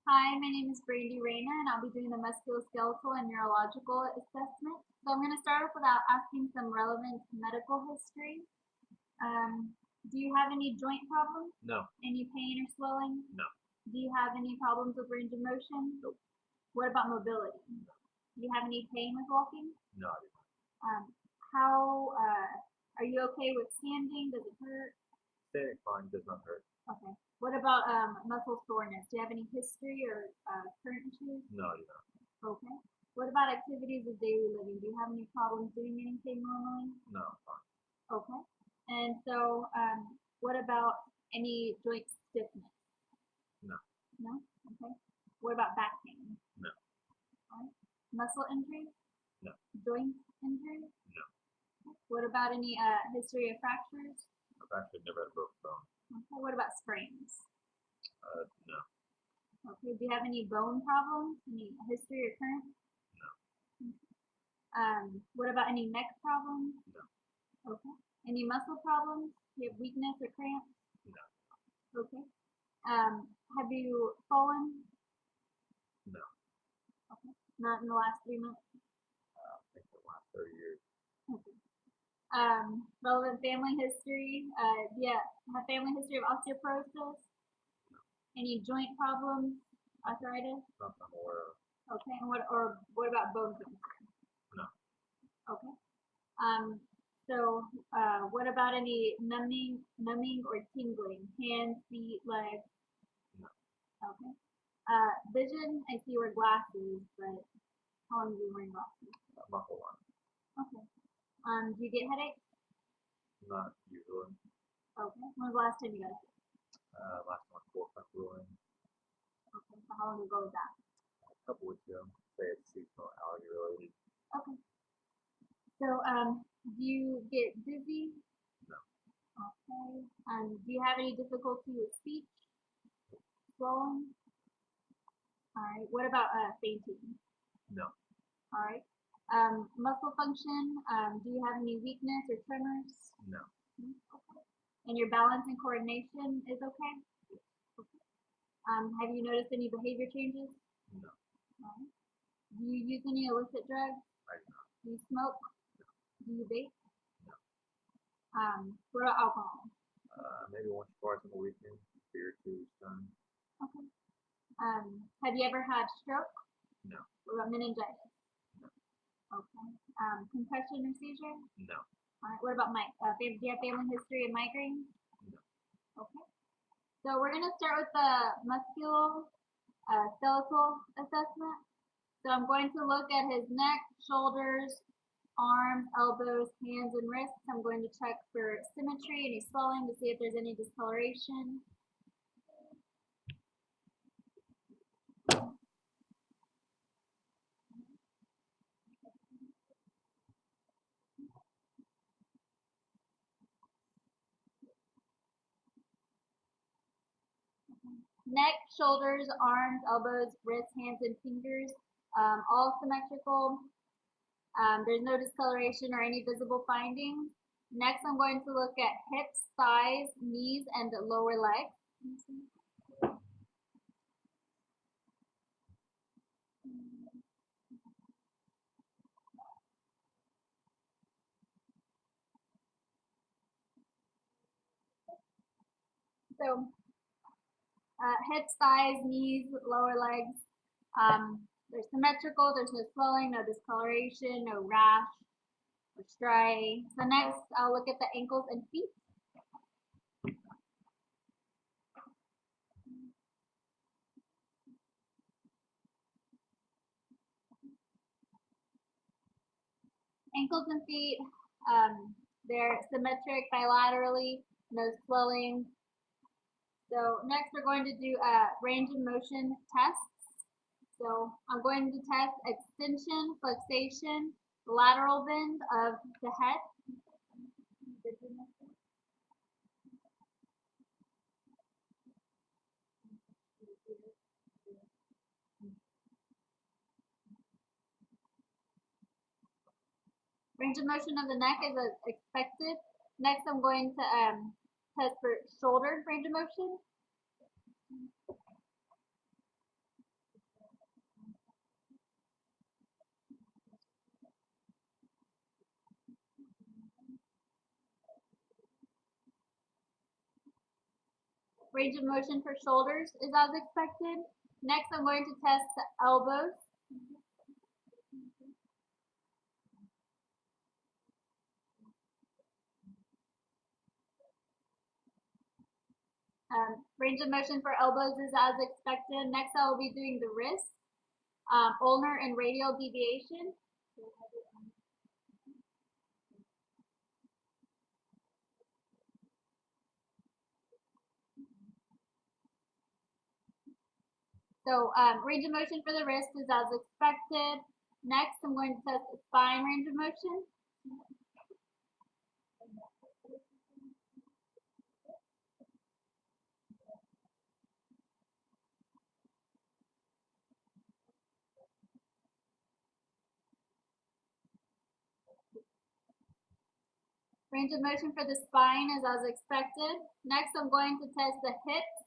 Hi, my name is Reyna, and I'll be doing the musculoskeletal and neurological assessment. So I'm going to start off with asking some relevant medical history. Do you have any joint problems? No, Any pain or swelling? no, Do you have any problems with range of motion? nope, What about mobility? Do you have any pain with walking? no, I do not. How are you okay with standing? Does it hurt? Standing fine does not hurt. Okay. What about muscle soreness? Do you have any history or current issues? No, I do not. Okay. What about activities of daily living? Do you have any problems doing anything normally? No, I'm fine. Okay. And so, what about any joint stiffness? No, No? Okay. What about back pain? no, All right. Muscle injury? no, Joint injury? no. What about any history of fractures? I've actually never had a broken bone. Okay. What about sprains? No, Okay. Do you have any bone problems? Any history or current? no, What about any neck problems? no, Okay. Any muscle problems? Do you have weakness or cramps? no, Okay. Have you fallen? no. Okay. Not in the last 3 months? I think the last 30 years. Okay. Relevant family history. Yeah, have family history of osteoporosis? Any joint problems? Arthritis? Not that I'm aware of. Okay. And what about bone cancer? No, Okay. Um, what about any numbing or tingling? Hands, feet, legs? no. Okay. Vision, I see you wear glasses, but how long have you been wearing glasses? My whole life. Okay. Do you get headaches? Not usually. Okay. When was the last time you got a headache? Last time I spoke about ruling Okay. So how long ago was that? a couple weeks ago. Say it's seasonal allergy related. Okay. So, do you get dizzy? No, Okay. Do you have any difficulty with speech? Swallowing? All right. What about fainting? no, All right. Muscle function. Do you have any weakness or tremors? no, No? Okay. And your balance and coordination is okay? Okay. Have you noticed any behavior changes? no. All right. Do you use any illicit drugs? I do not. Do you smoke? Do you vape? No. What about alcohol? Maybe once or twice on the weekend. Beer or two each time. Okay. Have you ever had stroke? No, What about meningitis? no, Okay. Concussion or seizure? no, All right. What about do you have family history of migraine? no. Okay. So we're gonna start with the skeletal assessment. So I'm going to look at his neck, shoulders, arms, elbows, hands, and wrists. I'm going to check for symmetry, any swelling to see if there's any discoloration. Neck, shoulders, arms, elbows, wrists, hands, and fingers, all symmetrical. There's no discoloration or any visible findings. Next, I'm going to look at hips, thighs, knees, and lower legs. So, hips, thighs, knees, lower legs. They're symmetrical. There's no swelling, no discoloration, no rash or striae. So next, I'll look at the ankles and feet. Ankles and feet, they're symmetric bilaterally, no swelling. So next we're going to do range of motion tests. So I'm going to test extension, flexation, lateral bend of the head. Range of motion of the neck is expected. Next I'm going to test for shoulder range of motion. Range of motion for shoulders is as expected. Next, I'm going to test the elbows. Range of motion for elbows is as expected. Next, I will be doing the wrist, ulnar and radial deviation. So range of motion for the wrist is as expected. Next, I'm going to test the spine range of motion. Range of motion for the spine is as expected. Next, I'm going to test the hips.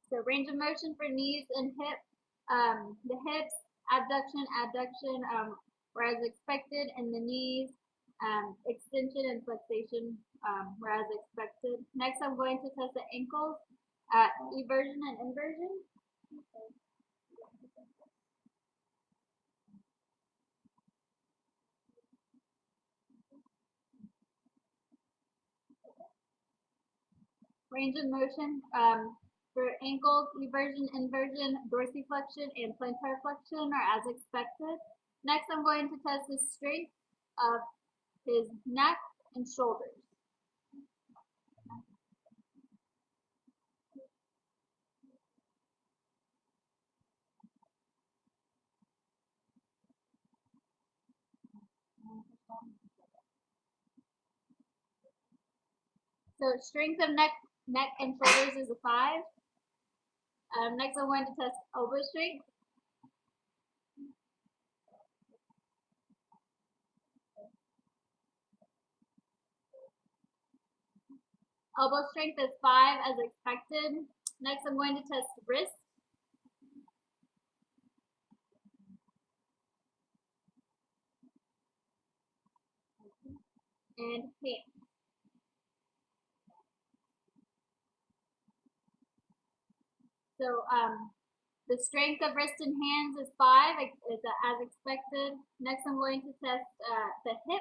So range of motion for knees and hip. The hips, abduction, adduction, were as expected, and the knees, extension and flexation, were as expected. Next, I'm going to test the ankles, eversion and inversion. Range of motion for ankles, eversion, inversion, dorsiflexion, and plantar flexion are as expected. Next, I'm going to test the strength of his neck and shoulders. So strength of neck and shoulders is a 5. Next, I'm going to test elbow strength. Elbow strength is 5 as expected. Next, I'm going to test wrist. And hand. So the strength of wrist and hands is 5, as expected. Next, I'm going to test the hip.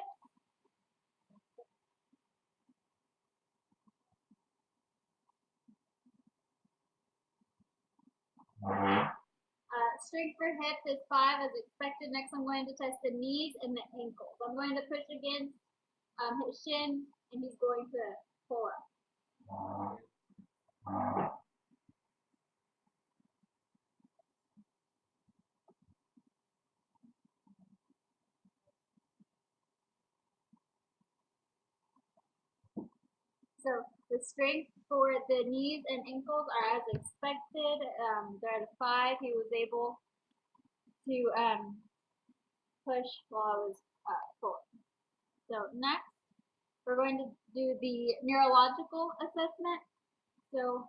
Strength for hip is 5 as expected. Next, I'm going to test the knees and the ankles. I'm going to push against his shin, and he's going to pull up. So the strength for the knees and ankles are as expected. They're at a 5. He was able to push while I was pulling. So next, we're going to do the neurological assessment. So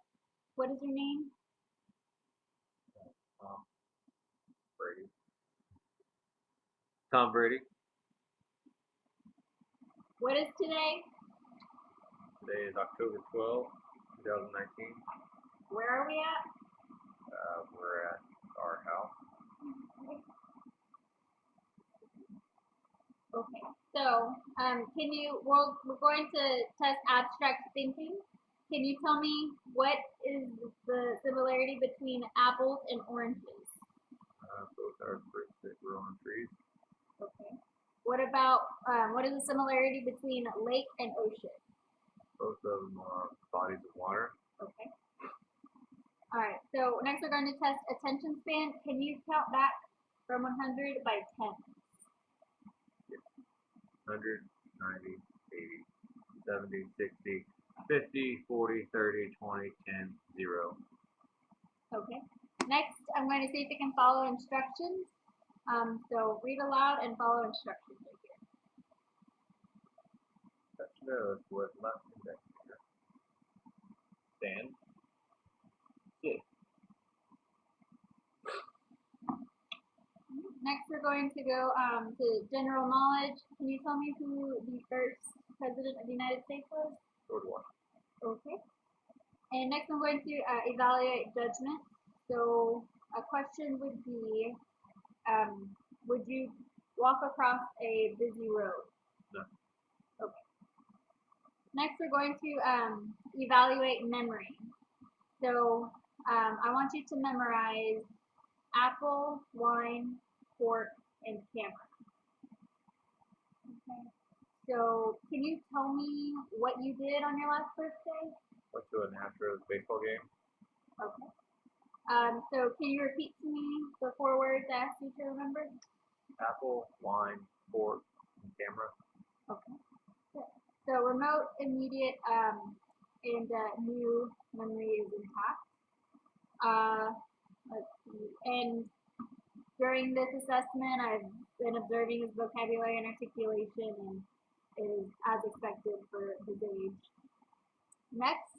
what is your name? Brady. Tom Brady. What is today? Today is October 12, 2019. Where are we at? We're at our house. Okay. So we're going to test abstract thinking. Can you tell me what is the similarity between apples and oranges? Both are fruits that grow on trees. Okay. What about what is the similarity between lake and ocean? Both of them are bodies of water. Okay. All right. So next we're going to test attention span. Can you count back from 100 by 10? 100, 90, 80, 70, 60, 50, 40, 30, 20, 10, 0. Okay. Next, I'm going to see if you can follow instructions. So read aloud and follow instructions right here. nose with left index finger. Stand. Sit. Next, we're going to go to general knowledge. Can you tell me who the first president of the United States was? George Washington. Okay. And next, I'm going to evaluate judgment. So a question would be, would you walk across a busy road? No. Okay. Next, we're going to evaluate memory. So I want you to memorize apple, wine, fork, and camera. Okay. So can you tell me what you did on your last birthday? Went to an Astros baseball game. Okay. So can you repeat to me the 4 words I asked you to remember? Apple, wine, fork, and camera. Okay. So remote, immediate, and new memory is intact. Let's see. And during this assessment, I've been observing his vocabulary and articulation, and is as expected for his age. Next,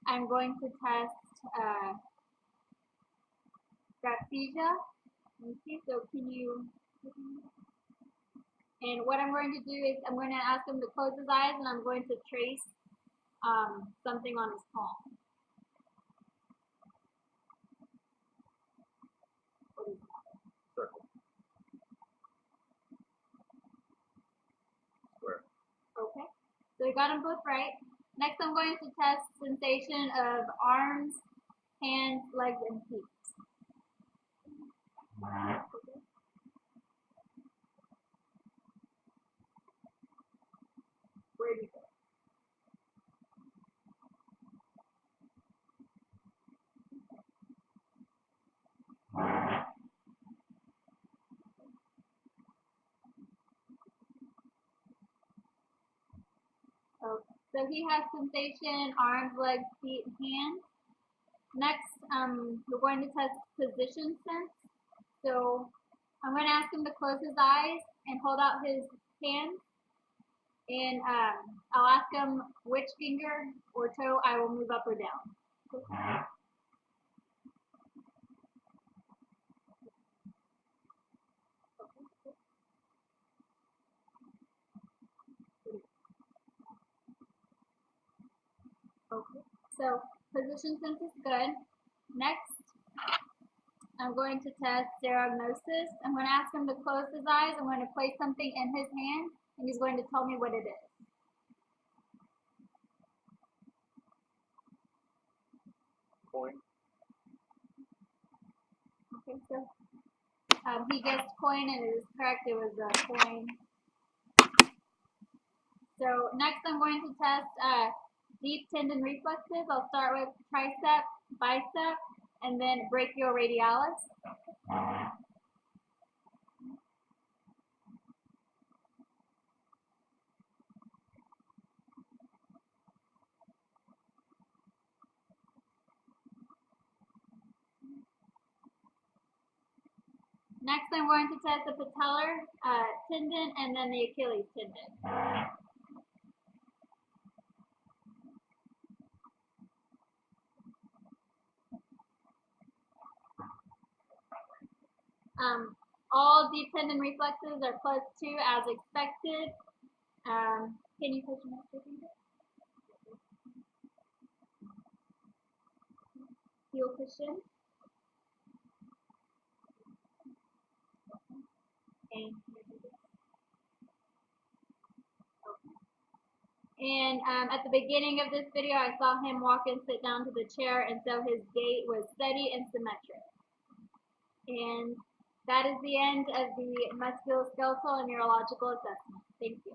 I'm going to test graphthesia. Okay, so can you? And what I'm going to do is I'm going to ask him to close his eyes, and I'm going to trace something on his palm. What is that? Circle. Square. Okay, so we got them both right. Next, I'm going to test sensation of arms, hands, legs, and feet. Okay. Where do you go? Okay. So he has sensation, arms, legs, feet, and hands. Next, we're going to test position sense. So I'm going to ask him to close his eyes and hold out his hands. And I'll ask him which finger or toe I will move up or down. Okay, so position sense is good. Next, I'm going to test diagnosis. I'm going to ask him to close his eyes. I'm going to place something in his hand, and he's going to tell me what it is. Coin. Okay, so he guessed coin, and it is correct. It was a coin. So next, I'm going to test deep tendon reflexes. I'll start with tricep, bicep, and then brachioradialis. Next, I'm going to test the patellar tendon and then the Achilles tendon. All deep tendon reflexes are +2 as expected. Can you push your next finger? Heel cushion. And at the beginning of this video, I saw him walk and sit down to the chair, and so his gait was steady and symmetric. And that is the end of the musculoskeletal and neurological assessment. Thank you.